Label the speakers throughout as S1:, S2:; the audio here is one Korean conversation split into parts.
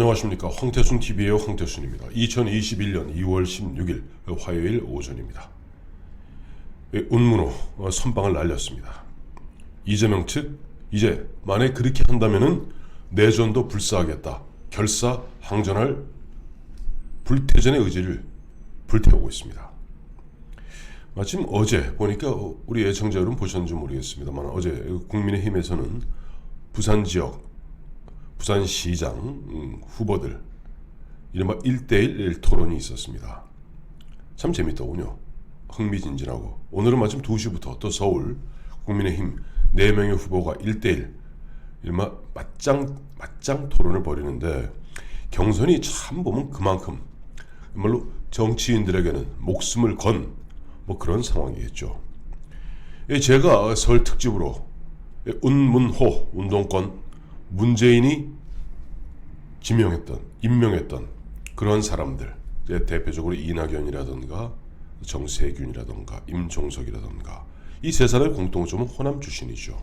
S1: 안녕하십니까. 황태순TV의 황태순입니다. 2021년 2월 16일 화요일 오전입니다. 운문호 선방을 날렸습니다. 이재명 측 이제 만약 그렇게 한다면은 내전도 불사하겠다. 결사항전할 불태전의 의지를 불태우고 있습니다. 마침 어제 보니까 우리 애청자 여러분 보셨는지 모르겠습니다만 어제 국민의힘에서는 부산 지역 부산시장 후보들 이른바 1대1 토론이 있었습니다. 참 재밌더군요. 흥미진진하고 오늘은 마침 2시부터 또 서울 국민의힘 4명의 후보가 1대1 이른바 맞짱 토론을 벌이는데 경선이 참 보면 그만큼 정말로 정치인들에게는 목숨을 건 뭐 그런 상황이겠죠. 제가 설 특집으로 운문호 운동권 문재인이 임명했던 그런 사람들, 대표적으로 이낙연이라든가 정세균이라든가 임종석이라든가 이 세 사람의 공통점은 호남 출신이죠.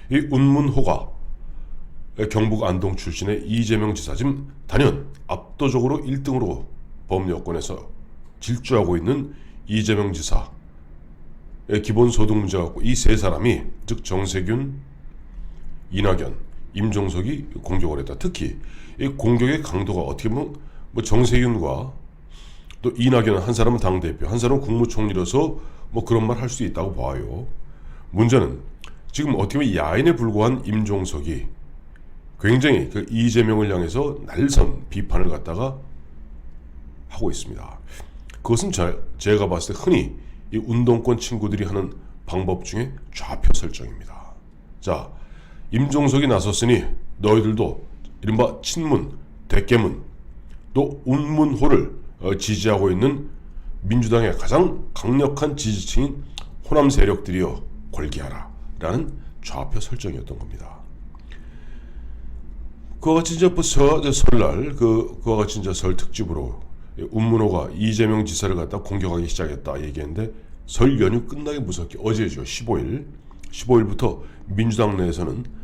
S1: 이 운문호가 경북 안동 출신의 이재명 지사, 지금 단연 압도적으로 1등으로 범여권에서 질주하고 있는 이재명 지사 기본소득 문제 갖고 이 세 사람이 즉 정세균, 이낙연, 임종석이 공격을 했다. 특히 이 공격의 강도가 어떻게 보면 뭐 정세균과 또 이낙연 한 사람은 당대표, 한 사람은 국무총리로서 뭐 그런 말 할 수 있다고 봐요. 문제는 지금 어떻게 보면 야인에 불과한 임종석이 굉장히 그 이재명을 향해서 날선 비판을 갖다가 하고 있습니다. 그것은 제가 봤을 때 흔히 이 운동권 친구들이 하는 방법 중에 좌표 설정입니다. 자, 임종석이 나섰으니 너희들도 이른바 친문, 대깨문, 또 운문호를 지지하고 있는 민주당의 가장 강력한 지지층인 호남 세력들이여 골기하라 라는 좌표 설정이었던 겁니다. 그와 같이 이제 설날 그와 같이 이제 설 특집으로 운문호가 이재명 지사를 갖다 공격하기 시작했다 얘기했는데 설 연휴 끝나기 무섭게 어제죠. 15일부터 민주당 내에서는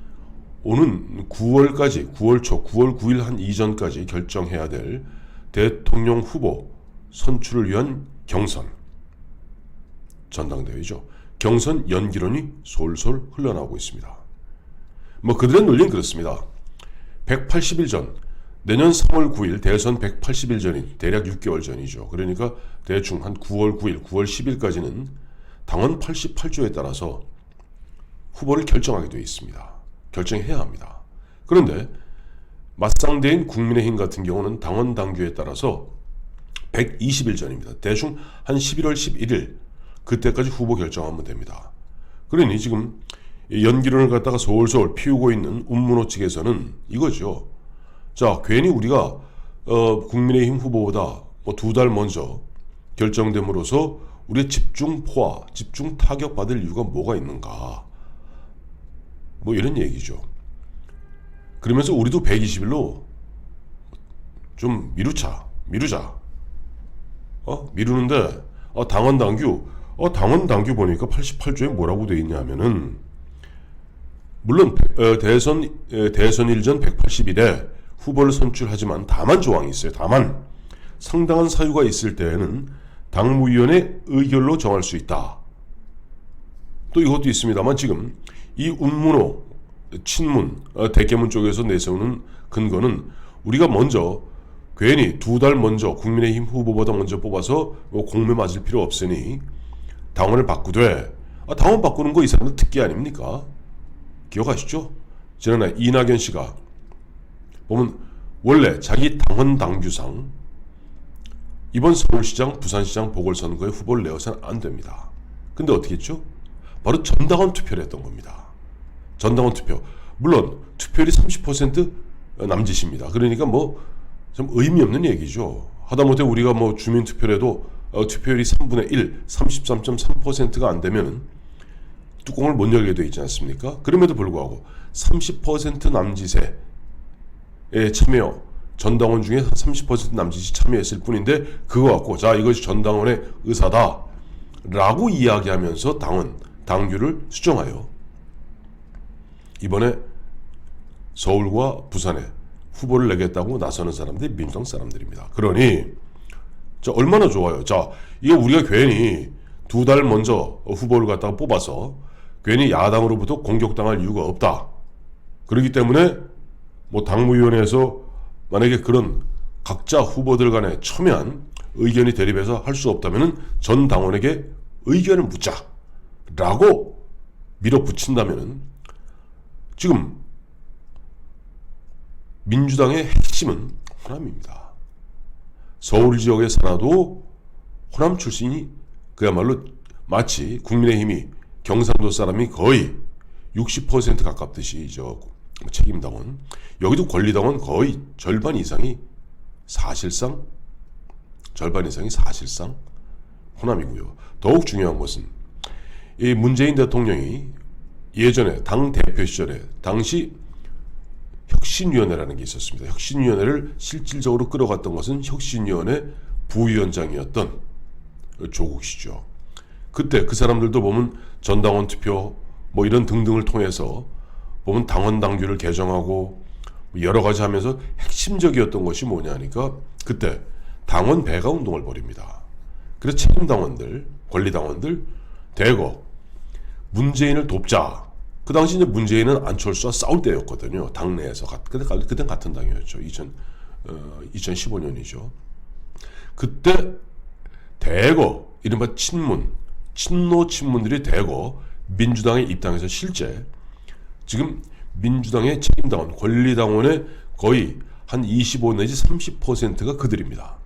S1: 오는 9월까지 9월 초 9월 9일 한 이전까지 결정해야 될 대통령 후보 선출을 위한 경선 전당대회죠. 경선 연기론이 솔솔 흘러나오고 있습니다. 뭐 그들의 논리는 그렇습니다. 180일 전 내년 3월 9일 대선 180일 전인 대략 6개월 전이죠. 그러니까 대충 한 9월 9일, 9월 10일까지는 당원 88조에 따라서 후보를 결정하게 되어 있습니다. 결정해야 합니다. 그런데 맞상대인 국민의힘 같은 경우는 당원 당규에 따라서 120일 전입니다. 대충 한 11월 11일 그때까지 후보 결정하면 됩니다. 그러니 지금 연기론을 갖다가 솔솔 피우고 있는 운문호 측에서는 이거죠. 자, 괜히 우리가 국민의힘 후보보다 뭐 2달 먼저 결정됨으로써 우리의 집중 포화, 집중 타격 받을 이유가 뭐가 있는가? 뭐 이런 얘기죠. 그러면서 우리도 120일로 좀 미루자. 미루는데 당원 당규 보니까 88조에 뭐라고 돼 있냐면은 물론 대선 일전 180일에 후보를 선출하지만 다만 조항이 있어요. 다만 상당한 사유가 있을 때에는 당무위원회 의결로 정할 수 있다. 또 이것도 있습니다만 지금 이 운문호 친문 대깨문 쪽에서 내세우는 근거는 우리가 먼저 괜히 2달 먼저 국민의힘 후보보다 먼저 뽑아서 공매 맞을 필요 없으니 당원을 바꾸되 당원 바꾸는 거 이 사람들 특기 아닙니까? 기억하시죠? 지난해 이낙연 씨가 보면 원래 자기 당원 당규상 이번 서울시장, 부산시장 보궐선거에 후보를 내어서는 안 됩니다. 근데 어떻게 했죠? 바로 전당원 투표를 했던 겁니다. 전당원 투표. 물론 투표율이 30% 남짓입니다. 그러니까 뭐 좀 의미 없는 얘기죠. 하다못해 우리가 뭐 주민투표라도 투표율이 3분의 1, 33.3%가 안 되면 뚜껑을 못 열게 되어 있지 않습니까? 그럼에도 불구하고 30% 남짓의 참여, 전당원 중에 30% 남짓이 참여했을 뿐인데 그거 갖고 자 이것이 전당원의 의사다 라고 이야기하면서 당규를 수정하여 이번에 서울과 부산에 후보를 내겠다고 나서는 사람들이 민주당 사람들입니다. 그러니 자, 얼마나 좋아요. 자, 이게 우리가 괜히 2달 먼저 후보를 갖다가 뽑아서 괜히 야당으로부터 공격당할 이유가 없다. 그렇기 때문에 뭐 당무위원회에서 만약에 그런 각자 후보들 간에 첨예한 의견이 대립해서 할 수 없다면 전 당원에게 의견을 묻자 라고 밀어붙인다면 지금 민주당의 핵심은 호남입니다. 서울 지역에 살아도 호남 출신이 그야말로 마치 국민의힘이 경상도 사람이 거의 60% 가깝듯이 책임당원, 여기도 권리당원 거의 절반 이상이 사실상 호남이고요. 더욱 중요한 것은 이 문재인 대통령이 예전에 당 대표 시절에 당시 혁신위원회라는 게 있었습니다. 혁신위원회를 실질적으로 끌어갔던 것은 혁신위원회 부위원장이었던 조국 씨죠. 그때 그 사람들도 보면 전당원 투표 뭐 이런 등등을 통해서 보면 당원 당규를 개정하고 여러 가지 하면서 핵심적이었던 것이 뭐냐 하니까 그때 당원 배가 운동을 벌입니다. 그래서 책임당원들, 권리당원들 대거 문재인을 돕자. 그 당시 이제 문재인은 안철수와 싸울 때였거든요. 당내에서. 그땐 같은 당이었죠. 2015년이죠. 그때 대거 이른바 친노 친문들이 대거 민주당에 입당해서 실제 지금 민주당의 책임당원, 권리당원의 거의 한 25 내지 30%가 그들입니다.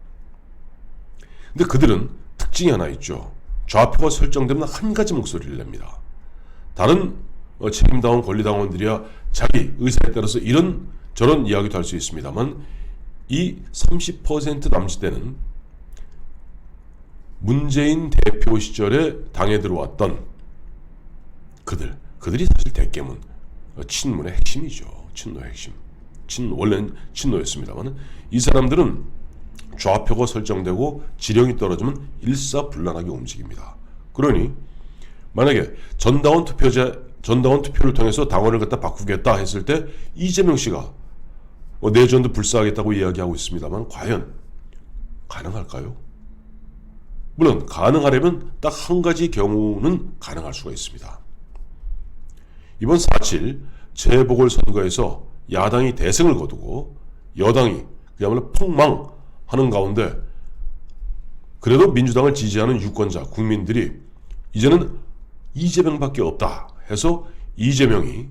S1: 근데 그들은 특징이 하나 있죠. 좌표가 설정되면 한 가지 목소리를 냅니다. 다른 책임당원, 권리당원들이야 자기 의사에 따라서 이런 저런 이야기도 할 수 있습니다만 이 30% 남짓되는 문재인 대표 시절에 당에 들어왔던 그들이 사실 대깨문 친문의 핵심이죠. 친노의 핵심. 원래는 친노였습니다만 이 사람들은 좌표가 설정되고 지령이 떨어지면 일사불란하게 움직입니다. 그러니 만약에 전당원 투표를 통해서 당원을 갖다 바꾸겠다 했을 때 이재명 씨가 내전도 불사하겠다고 이야기하고 있습니다만 과연 가능할까요? 물론 가능하려면 딱 한 가지 경우는 가능할 수가 있습니다. 이번 4.7 재보궐선거에서 야당이 대승을 거두고 여당이 그야말로 폭망하는 가운데 그래도 민주당을 지지하는 유권자, 국민들이 이제는 이재명밖에 없다 해서 이재명이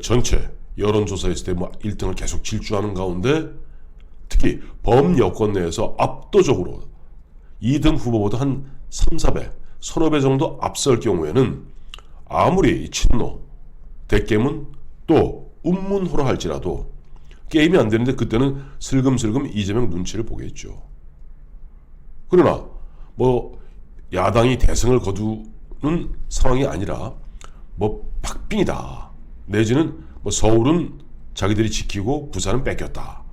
S1: 전체 여론조사했을 때 1등을 계속 질주하는 가운데 특히 범여권 내에서 압도적으로 2등 후보보다 한 3, 4배, 서너 배 정도 앞설 경우에는 아무리 친노, 대깨문 또 운문호라 할지라도 게임이 안 되는데 그때는 슬금슬금 이재명 눈치를 보겠죠. 그러나 야당이 대승을 거두는 상황이 아니라 박빙이다. 내지는 서울은 자기들이 지키고 부산은 뺏겼다.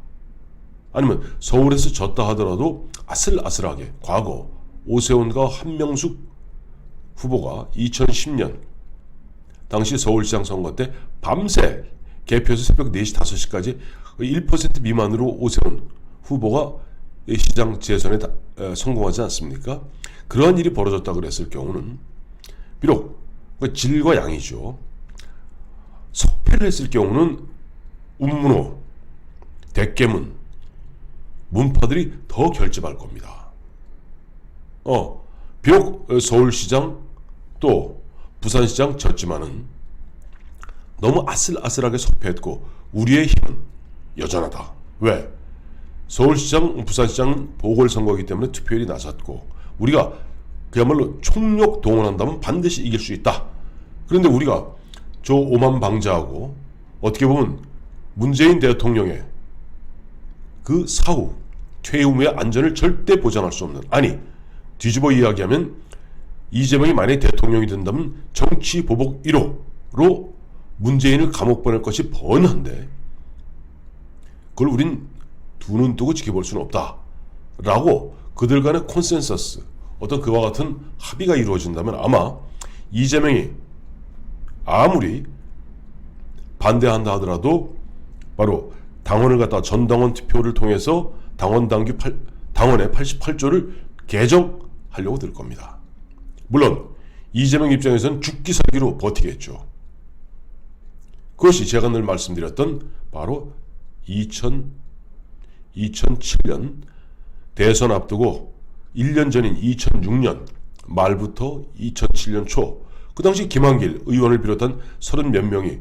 S1: 아니면 서울에서 졌다 하더라도 아슬아슬하게 과거 오세훈과 한명숙 후보가 2010년 당시 서울시장 선거 때 밤새 개표해서 새벽 4시, 5시까지 1% 미만으로 오세훈 후보가 시장 재선에 성공하지 않습니까? 그러한 일이 벌어졌다 그랬을 경우는 비록 질과 양이죠. 석패를 했을 경우는 운문호, 대깨문, 문파들이 더 결집할 겁니다. 비록 서울시장 또 부산시장 졌지만은 너무 아슬아슬하게 석패했고 우리의 힘은 여전하다. 왜? 서울시장, 부산시장 보궐선거이기 때문에 투표율이 낮았고 우리가 그야말로 총력 동원한다면 반드시 이길 수 있다. 그런데 우리가 저 오만방자하고 어떻게 보면 문재인 대통령의 그 사후 퇴임 후의 안전을 절대 보장할 수 없는, 아니 뒤집어 이야기하면 이재명이 만약에 대통령이 된다면 정치 보복 1호로 문재인을 감옥 보낼 것이 뻔한데 그걸 우린 두 눈 뜨고 지켜볼 수는 없다 라고 그들 간의 콘센서스, 어떤 그와 같은 합의가 이루어진다면 아마 이재명이 아무리 반대한다 하더라도 바로 당원을 갖다 전당원 투표를 통해서 당원의 88조를 개정하려고 들 겁니다. 물론 이재명 입장에서는 죽기 살기로 버티겠죠. 그것이 제가 늘 말씀드렸던 바로 2007년 대선 앞두고 1년 전인 2006년 말부터 2007년 초, 그 당시 김한길 의원을 비롯한 30몇 명이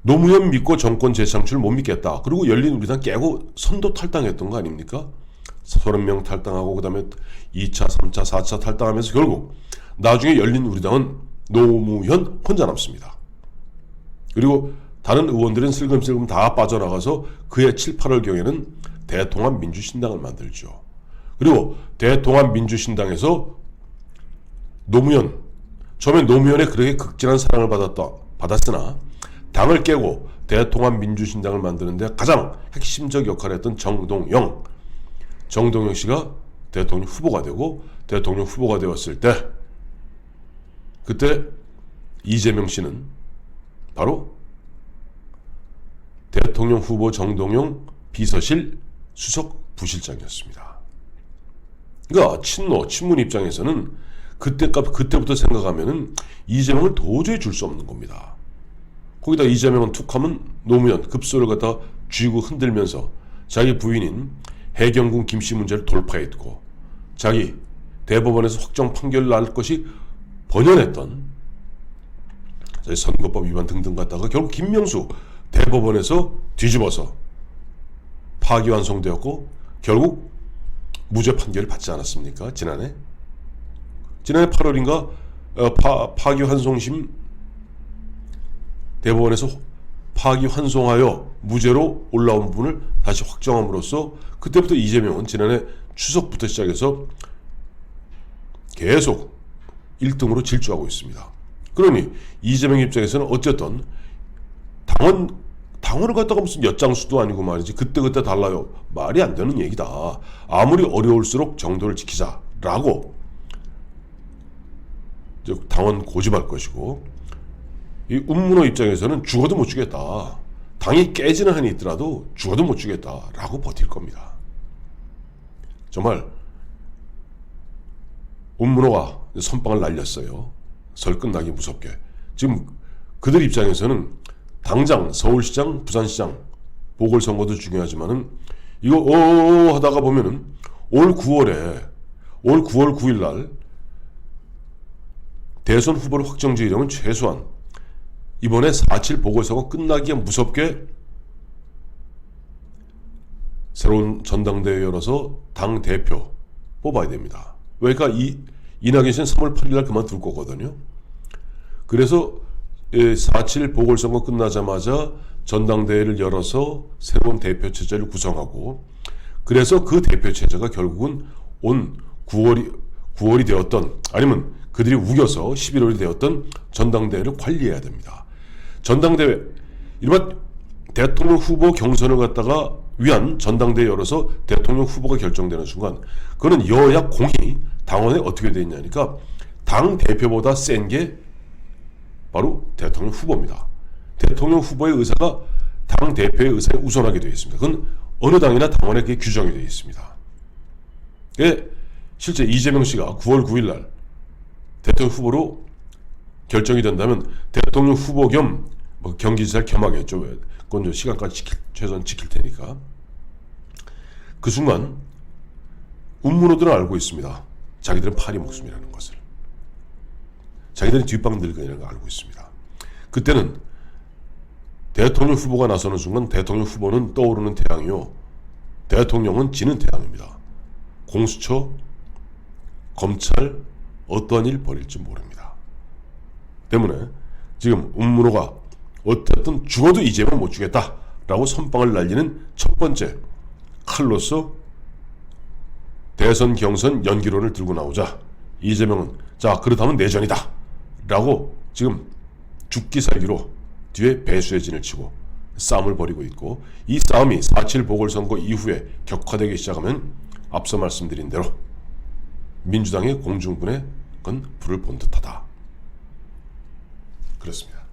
S1: 노무현 믿고 정권 재창출 못 믿겠다. 그리고 열린우리당 깨고 선도 탈당했던 거 아닙니까? 30명 탈당하고 그 다음에 2차, 3차, 4차 탈당하면서 결국 나중에 열린우리당은 노무현 혼자 남습니다. 그리고 다른 의원들은 슬금슬금 다 빠져나가서 그해 7, 8월경에는 대통합민주신당을 만들죠. 그리고 대통합민주신당에서 노무현, 처음에 노무현의 그렇게 극진한 사랑을 받았으나 당을 깨고 대통합민주신당을 만드는데 가장 핵심적 역할을 했던 정동영 씨가 대통령 후보가 되고, 대통령 후보가 되었을 때 그때 이재명 씨는 바로 대통령 후보 정동영 비서실 수석 부실장이었습니다. 그러니까 친문 입장에서는 그때부터 생각하면은 이재명을 도저히 줄 수 없는 겁니다. 거기다 이재명은 툭하면 노무현 급소를 갖다 쥐고 흔들면서 자기 부인인 해경군 김씨 문제를 돌파했고, 자기 대법원에서 확정 판결 날 것이 번연했던 선거법 위반 등등 갖다가 결국 김명수 대법원에서 뒤집어서 파기환송되었고 결국 무죄 판결을 받지 않았습니까? 지난해 8월인가 파기환송심 대법원에서 파기환송하여 무죄로 올라온 부분을 다시 확정함으로써 그때부터 이재명은 지난해 추석부터 시작해서 계속 1등으로 질주하고 있습니다. 그러니 이재명 입장에서는 어쨌든 당원을 갖다가 무슨 엿장수도 아니고 말이지 그때그때 달라요. 말이 안 되는 얘기다. 아무리 어려울수록 정도를 지키자라고 당원 고집할 것이고, 이 운문호 입장에서는 죽어도 못 주겠다. 당이 깨지는 한이 있더라도 죽어도 못 주겠다라고 버틸 겁니다. 정말 운문호가 선빵을 날렸어요. 설 끝나기 무섭게. 지금 그들 입장에서는 당장 서울시장, 부산시장 보궐선거도 중요하지만은 이거 하다가 보면은 올 9월 9일 날 대선 후보를 확정지으려면 최소한 이번에 4.7 보궐선거 끝나기가 무섭게 새로운 전당대회 열어서 당 대표 뽑아야 됩니다. 그러니까 이낙연 씨는 3월 8일 날 그만둘 거거든요. 그래서 4.7 보궐선거 끝나자마자 전당대회를 열어서 새로운 대표 체제를 구성하고, 그래서 그 대표 체제가 결국은 온 9월이 되었던, 아니면 그들이 우겨서 11월이 되었던 전당대회를 관리해야 됩니다. 전당대회, 이른바 대통령 후보 경선을 갖다가 위한 전당대회 열어서 대통령 후보가 결정되는 순간, 그거는 여야 공히 당원에 어떻게 되어 있냐니까 당 대표보다 센 게 바로 대통령 후보입니다. 대통령 후보의 의사가 당 대표의 의사에 우선하게 되어 있습니다. 그건 어느 당이나 당원에 그게 규정이 되어 있습니다. 실제 이재명 씨가 9월 9일 날 대통령 후보로 결정이 된다면 대통령 후보 겸 경기지사를 겸하겠죠. 그건 시간까지 최소한 지킬 테니까. 그 순간 운문호들은 알고 있습니다. 자기들은 파리 목숨이라는 것을. 자기들은 뒷방 늙은이라는 걸 알고 있습니다. 그때는 대통령 후보가 나서는 순간 대통령 후보는 떠오르는 태양이요, 대통령은 지는 태양입니다. 공수처, 검찰 어떠한 일 벌일지 모릅니다. 때문에 지금 운문호가 어쨌든 죽어도 이재명 못 주겠다라고 선빵을 날리는 첫 번째 칼로서 대선 경선 연기론을 들고 나오자 이재명은 자 그렇다면 내전이다 라고 지금 죽기 살기로 뒤에 배수의 진을 치고 싸움을 벌이고 있고, 이 싸움이 4.7 보궐선거 이후에 격화되기 시작하면 앞서 말씀드린 대로 민주당의 공중분에 그건 불을 본 듯하다. 그렇습니다.